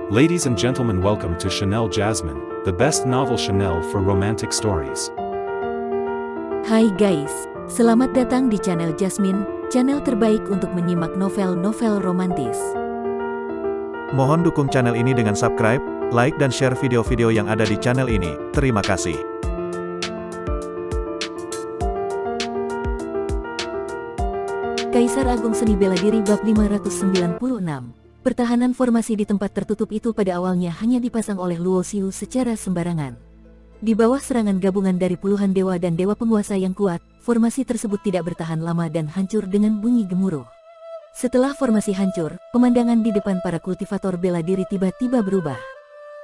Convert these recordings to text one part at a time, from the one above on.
Ladies and gentlemen, welcome to Chanel Jasmine, the best novel Chanel for romantic stories. Hai guys, selamat datang di channel Jasmine, channel terbaik untuk menyimak novel-novel romantis. Mohon dukung channel ini dengan subscribe, like dan share video-video yang ada di channel ini. Terima kasih. Kaisar Agung Seni Bela Diri bab 596. Pertahanan formasi di tempat tertutup itu pada awalnya hanya dipasang oleh Luo Xiu secara sembarangan. Di bawah serangan gabungan dari puluhan dewa dan dewa penguasa yang kuat, formasi tersebut tidak bertahan lama dan hancur dengan bunyi gemuruh. Setelah formasi hancur, pemandangan di depan para kultivator bela diri tiba-tiba berubah.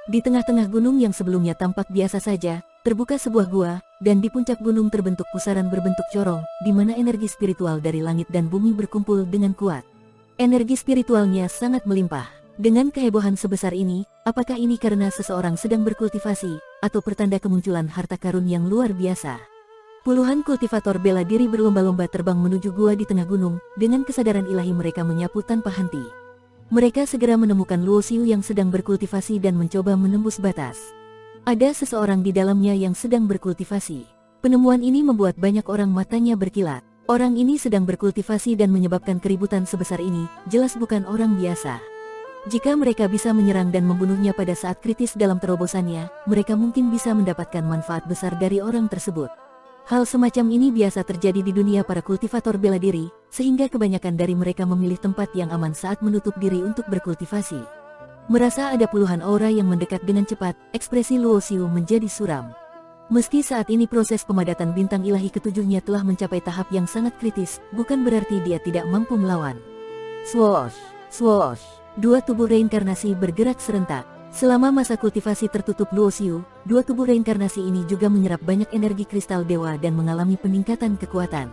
Di tengah-tengah gunung yang sebelumnya tampak biasa saja, terbuka sebuah gua, dan di puncak gunung terbentuk pusaran berbentuk corong, di mana energi spiritual dari langit dan bumi berkumpul dengan kuat. Energi spiritualnya sangat melimpah. Dengan kehebohan sebesar ini, apakah ini karena seseorang sedang berkultivasi, atau pertanda kemunculan harta karun yang luar biasa? Puluhan kultivator bela diri berlomba-lomba terbang menuju gua di tengah gunung, dengan kesadaran ilahi mereka menyapu tanpa henti. Mereka segera menemukan Luo Xiu yang sedang berkultivasi dan mencoba menembus batas. Ada seseorang di dalamnya yang sedang berkultivasi. Penemuan ini membuat banyak orang matanya berkilat. Orang ini sedang berkultivasi dan menyebabkan keributan sebesar ini, jelas bukan orang biasa. Jika mereka bisa menyerang dan membunuhnya pada saat kritis dalam terobosannya, mereka mungkin bisa mendapatkan manfaat besar dari orang tersebut. Hal semacam ini biasa terjadi di dunia para kultivator bela diri, sehingga kebanyakan dari mereka memilih tempat yang aman saat menutup diri untuk berkultivasi. Merasa ada puluhan aura yang mendekat dengan cepat, ekspresi Luo Xiu menjadi suram. Meski saat ini proses pemadatan bintang ilahi ketujuhnya telah mencapai tahap yang sangat kritis, bukan berarti dia tidak mampu melawan. Swoosh, swoosh, dua tubuh reinkarnasi bergerak serentak. Selama masa kultivasi tertutup Luo Xiu, dua tubuh reinkarnasi ini juga menyerap banyak energi kristal dewa dan mengalami peningkatan kekuatan.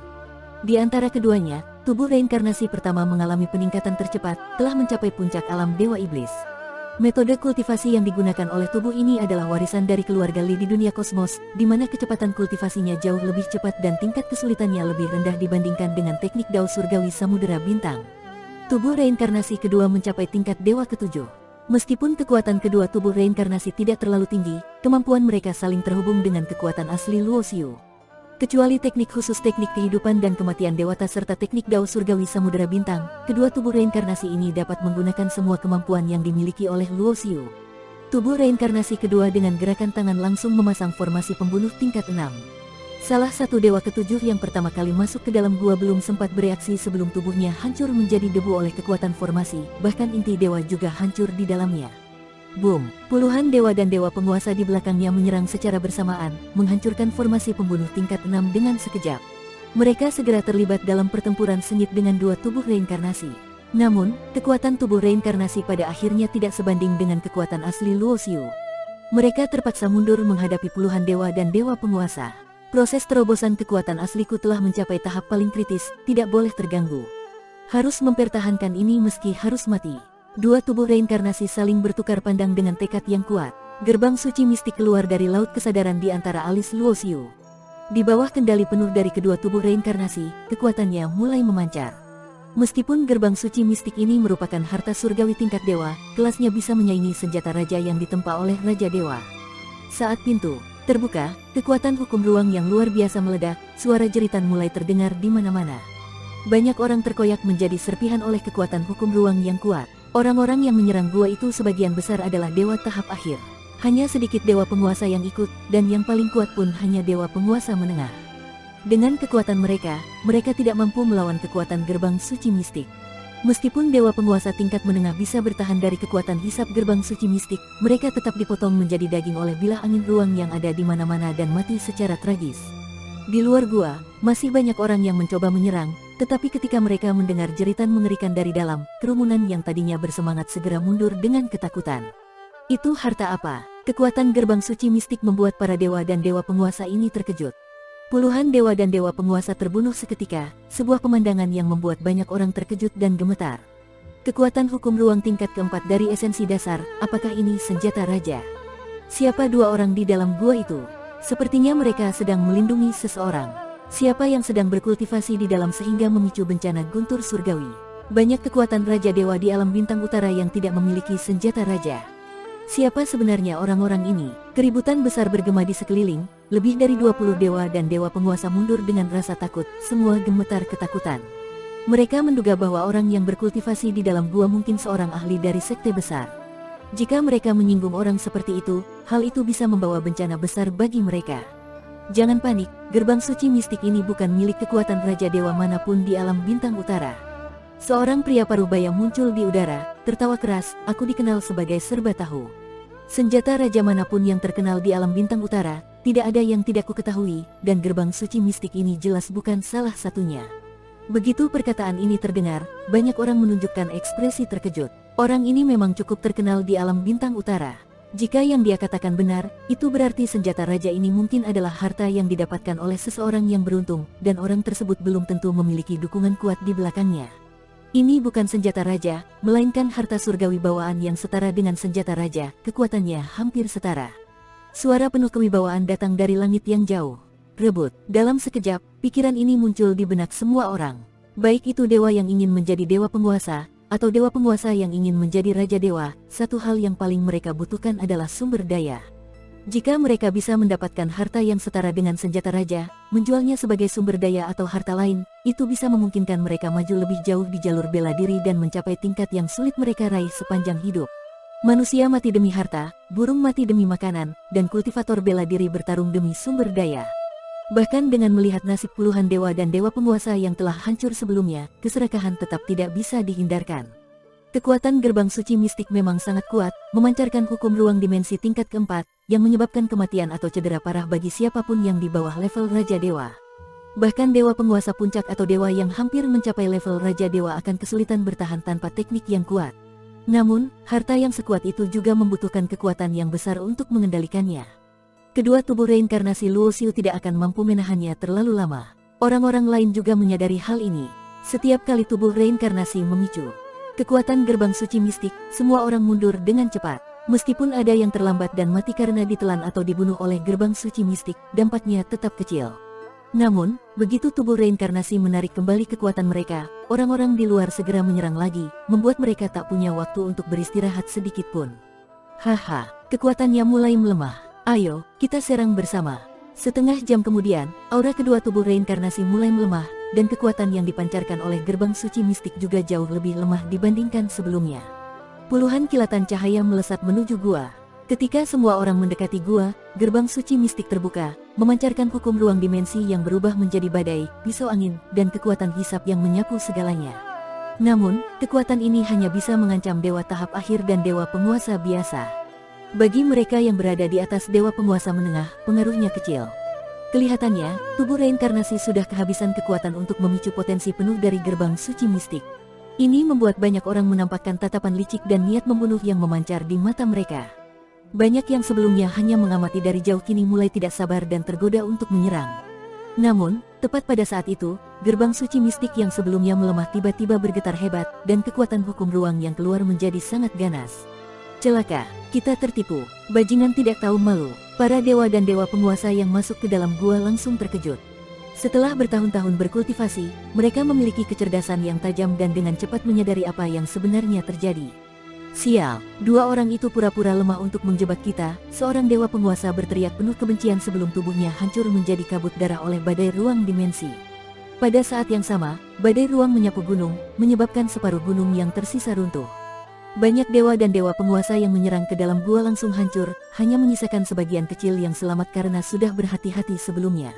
Di antara keduanya, tubuh reinkarnasi pertama mengalami peningkatan tercepat, telah mencapai puncak alam dewa iblis. Metode kultivasi yang digunakan oleh tubuh ini adalah warisan dari keluarga Li di dunia kosmos, di mana kecepatan kultivasinya jauh lebih cepat dan tingkat kesulitannya lebih rendah dibandingkan dengan teknik Dao Surgawi Samudera Bintang. Tubuh reinkarnasi kedua mencapai tingkat dewa ketujuh. Meskipun kekuatan kedua tubuh reinkarnasi tidak terlalu tinggi, kemampuan mereka saling terhubung dengan kekuatan asli Luo Xiu. Kecuali teknik khusus teknik kehidupan dan kematian dewata serta teknik Dao Surgawi Samudera Bintang, kedua tubuh reinkarnasi ini dapat menggunakan semua kemampuan yang dimiliki oleh Luo Xiu. Tubuh reinkarnasi kedua dengan gerakan tangan langsung memasang formasi pembunuh tingkat 6. Salah satu dewa ketujuh yang pertama kali masuk ke dalam gua belum sempat bereaksi sebelum tubuhnya hancur menjadi debu oleh kekuatan formasi, bahkan inti dewa juga hancur di dalamnya. Boom! Puluhan dewa dan dewa penguasa di belakangnya menyerang secara bersamaan, menghancurkan formasi pembunuh tingkat 6 dengan sekejap. Mereka segera terlibat dalam pertempuran sengit dengan dua tubuh reinkarnasi. Namun, kekuatan tubuh reinkarnasi pada akhirnya tidak sebanding dengan kekuatan asli Luo Xiu. Mereka terpaksa mundur menghadapi puluhan dewa dan dewa penguasa. Proses terobosan kekuatan asliku telah mencapai tahap paling kritis, tidak boleh terganggu. Harus mempertahankan ini meski harus mati. Dua tubuh reinkarnasi saling bertukar pandang dengan tekad yang kuat. Gerbang suci mistik keluar dari laut kesadaran di antara alis Luo Xiu. Di bawah kendali penuh dari kedua tubuh reinkarnasi, kekuatannya mulai memancar. Meskipun gerbang suci mistik ini merupakan harta surgawi tingkat dewa, kelasnya bisa menyaingi senjata raja yang ditempa oleh Raja Dewa. Saat pintu terbuka, kekuatan hukum ruang yang luar biasa meledak, suara jeritan mulai terdengar di mana-mana. Banyak orang terkoyak menjadi serpihan oleh kekuatan hukum ruang yang kuat. Orang-orang yang menyerang gua itu sebagian besar adalah dewa tahap akhir. Hanya sedikit dewa penguasa yang ikut, dan yang paling kuat pun hanya dewa penguasa menengah. Dengan kekuatan mereka, mereka tidak mampu melawan kekuatan gerbang suci mistik. Meskipun dewa penguasa tingkat menengah bisa bertahan dari kekuatan hisap gerbang suci mistik, mereka tetap dipotong menjadi daging oleh bilah angin ruang yang ada di mana-mana dan mati secara tragis. Di luar gua, masih banyak orang yang mencoba menyerang, tetapi ketika mereka mendengar jeritan mengerikan dari dalam, kerumunan yang tadinya bersemangat segera mundur dengan ketakutan. Itu harta apa? Kekuatan gerbang suci mistik membuat para dewa dan dewa penguasa ini terkejut. Puluhan dewa dan dewa penguasa terbunuh seketika, sebuah pemandangan yang membuat banyak orang terkejut dan gemetar. Kekuatan hukum ruang tingkat keempat dari esensi dasar, apakah ini senjata raja? Siapa dua orang di dalam gua itu? Sepertinya mereka sedang melindungi seseorang. Siapa yang sedang berkultivasi di dalam sehingga memicu bencana guntur surgawi? Banyak kekuatan Raja Dewa di alam bintang utara yang tidak memiliki senjata raja. Siapa sebenarnya orang-orang ini? Keributan besar bergema di sekeliling, lebih dari 20 dewa dan dewa penguasa mundur dengan rasa takut, semua gemetar ketakutan. Mereka menduga bahwa orang yang berkultivasi di dalam gua mungkin seorang ahli dari sekte besar. Jika mereka menyinggung orang seperti itu, hal itu bisa membawa bencana besar bagi mereka. Jangan panik, gerbang suci mistik ini bukan milik kekuatan raja dewa manapun di alam bintang utara. Seorang pria parubaya muncul di udara, tertawa keras, aku dikenal sebagai serba tahu. Senjata raja manapun yang terkenal di alam bintang utara, tidak ada yang tidak kuketahui, dan gerbang suci mistik ini jelas bukan salah satunya. Begitu perkataan ini terdengar, banyak orang menunjukkan ekspresi terkejut. Orang ini memang cukup terkenal di alam bintang utara. Jika yang dia katakan benar, itu berarti senjata raja ini mungkin adalah harta yang didapatkan oleh seseorang yang beruntung, dan orang tersebut belum tentu memiliki dukungan kuat di belakangnya. Ini bukan senjata raja, melainkan harta surgawi bawaan yang setara dengan senjata raja, kekuatannya hampir setara. Suara penuh kewibawaan datang dari langit yang jauh. Rebut. Dalam sekejap, pikiran ini muncul di benak semua orang. Baik itu dewa yang ingin menjadi dewa penguasa, atau dewa penguasa yang ingin menjadi raja dewa, satu hal yang paling mereka butuhkan adalah sumber daya. Jika mereka bisa mendapatkan harta yang setara dengan senjata raja, menjualnya sebagai sumber daya atau harta lain, itu bisa memungkinkan mereka maju lebih jauh di jalur bela diri dan mencapai tingkat yang sulit mereka raih sepanjang hidup. Manusia mati demi harta, burung mati demi makanan, dan kultivator bela diri bertarung demi sumber daya. Bahkan dengan melihat nasib puluhan dewa dan dewa penguasa yang telah hancur sebelumnya, keserakahan tetap tidak bisa dihindarkan. Kekuatan gerbang suci mistik memang sangat kuat, memancarkan hukum ruang dimensi tingkat keempat, yang menyebabkan kematian atau cedera parah bagi siapapun yang di bawah level Raja Dewa. Bahkan dewa penguasa puncak atau dewa yang hampir mencapai level Raja Dewa akan kesulitan bertahan tanpa teknik yang kuat. Namun, harta yang sekuat itu juga membutuhkan kekuatan yang besar untuk mengendalikannya. Kedua tubuh reinkarnasi Luo Xiu tidak akan mampu menahannya terlalu lama. Orang-orang lain juga menyadari hal ini. Setiap kali tubuh reinkarnasi memicu kekuatan gerbang suci mistik, semua orang mundur dengan cepat. Meskipun ada yang terlambat dan mati karena ditelan atau dibunuh oleh gerbang suci mistik, dampaknya tetap kecil. Namun, begitu tubuh reinkarnasi menarik kembali kekuatan mereka, orang-orang di luar segera menyerang lagi, membuat mereka tak punya waktu untuk beristirahat sedikit pun. Haha, kekuatannya mulai melemah. Ayo, kita serang bersama. Setengah jam kemudian, aura kedua tubuh reinkarnasi mulai melemah, dan kekuatan yang dipancarkan oleh gerbang suci mistik juga jauh lebih lemah dibandingkan sebelumnya. Puluhan kilatan cahaya melesat menuju gua. Ketika semua orang mendekati gua, gerbang suci mistik terbuka, memancarkan hukum ruang dimensi yang berubah menjadi badai, pisau angin, dan kekuatan hisap yang menyapu segalanya. Namun, kekuatan ini hanya bisa mengancam dewa tahap akhir dan dewa penguasa biasa. Bagi mereka yang berada di atas dewa penguasa menengah, pengaruhnya kecil. Kelihatannya, tubuh reinkarnasi sudah kehabisan kekuatan untuk memicu potensi penuh dari gerbang suci mistik. Ini membuat banyak orang menampakkan tatapan licik dan niat membunuh yang memancar di mata mereka. Banyak yang sebelumnya hanya mengamati dari jauh kini mulai tidak sabar dan tergoda untuk menyerang. Namun, tepat pada saat itu, gerbang suci mistik yang sebelumnya melemah tiba-tiba bergetar hebat, dan kekuatan hukum ruang yang keluar menjadi sangat ganas. Celaka, kita tertipu. Bajingan tidak tahu malu. Para dewa dan dewa penguasa yang masuk ke dalam gua langsung terkejut. Setelah bertahun-tahun berkultivasi, mereka memiliki kecerdasan yang tajam dan dengan cepat menyadari apa yang sebenarnya terjadi. Sial, dua orang itu pura-pura lemah untuk menjebak kita, seorang dewa penguasa berteriak penuh kebencian sebelum tubuhnya hancur menjadi kabut darah oleh badai ruang dimensi. Pada saat yang sama, badai ruang menyapu gunung, menyebabkan separuh gunung yang tersisa runtuh. Banyak dewa dan dewa penguasa yang menyerang ke dalam gua langsung hancur, hanya menyisakan sebagian kecil yang selamat karena sudah berhati-hati sebelumnya.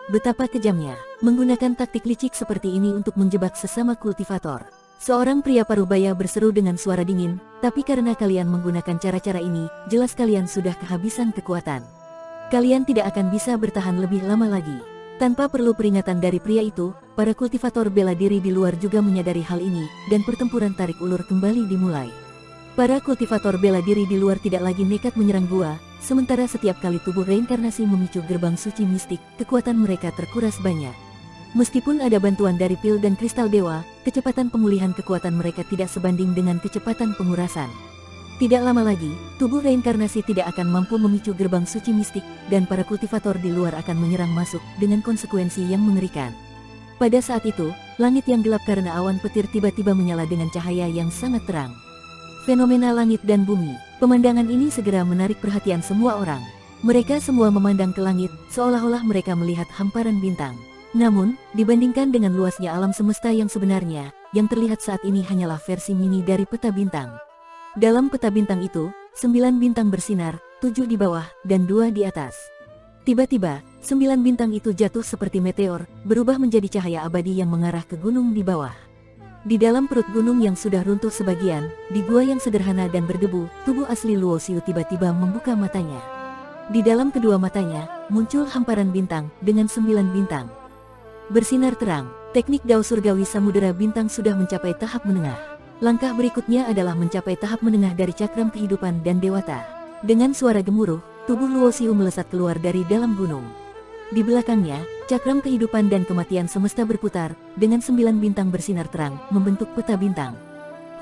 Betapa kejamnya, menggunakan taktik licik seperti ini untuk menjebak sesama kultivator. Seorang pria parubaya berseru dengan suara dingin, tapi karena kalian menggunakan cara-cara ini, jelas kalian sudah kehabisan kekuatan. Kalian tidak akan bisa bertahan lebih lama lagi. Tanpa perlu peringatan dari pria itu, para kultivator bela diri di luar juga menyadari hal ini, dan pertempuran tarik ulur kembali dimulai. Para kultivator bela diri di luar tidak lagi nekat menyerang gua, sementara setiap kali tubuh reinkarnasi memicu gerbang suci mistik, kekuatan mereka terkuras banyak. Meskipun ada bantuan dari pil dan kristal dewa, kecepatan pemulihan kekuatan mereka tidak sebanding dengan kecepatan pengurasan. Tidak lama lagi, tubuh reinkarnasi tidak akan mampu memicu gerbang suci mistik, dan para kultivator di luar akan menyerang masuk dengan konsekuensi yang mengerikan. Pada saat itu, langit yang gelap karena awan petir tiba-tiba menyala dengan cahaya yang sangat terang. Fenomena langit dan bumi. Pemandangan ini segera menarik perhatian semua orang. Mereka semua memandang ke langit, seolah-olah mereka melihat hamparan bintang. Namun, dibandingkan dengan luasnya alam semesta yang sebenarnya, yang terlihat saat ini hanyalah versi mini dari peta bintang. Dalam peta bintang itu, 9 bintang bersinar, 7 di bawah, dan 2 di atas. Tiba-tiba, 9 bintang itu jatuh seperti meteor, berubah menjadi cahaya abadi yang mengarah ke gunung di bawah. Di dalam perut gunung yang sudah runtuh sebagian, di gua yang sederhana dan berdebu, tubuh asli Luo Xiu tiba-tiba membuka matanya. Di dalam kedua matanya, muncul hamparan bintang, dengan 9 bintang. Bersinar terang, teknik Dao Surgawi Samudera Bintang sudah mencapai tahap menengah. Langkah berikutnya adalah mencapai tahap menengah dari cakram kehidupan dan dewata. Dengan suara gemuruh, tubuh Luo Xiu melesat keluar dari dalam gunung. Di belakangnya, cakram kehidupan dan kematian semesta berputar, dengan 9 bintang bersinar terang, membentuk peta bintang.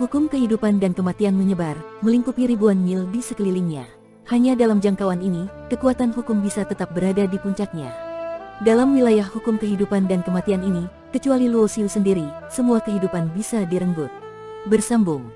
Hukum kehidupan dan kematian menyebar, melingkupi ribuan mil di sekelilingnya. Hanya dalam jangkauan ini, kekuatan hukum bisa tetap berada di puncaknya. Dalam wilayah hukum kehidupan dan kematian ini, kecuali Luo Xiu sendiri, semua kehidupan bisa direnggut. Bersambung.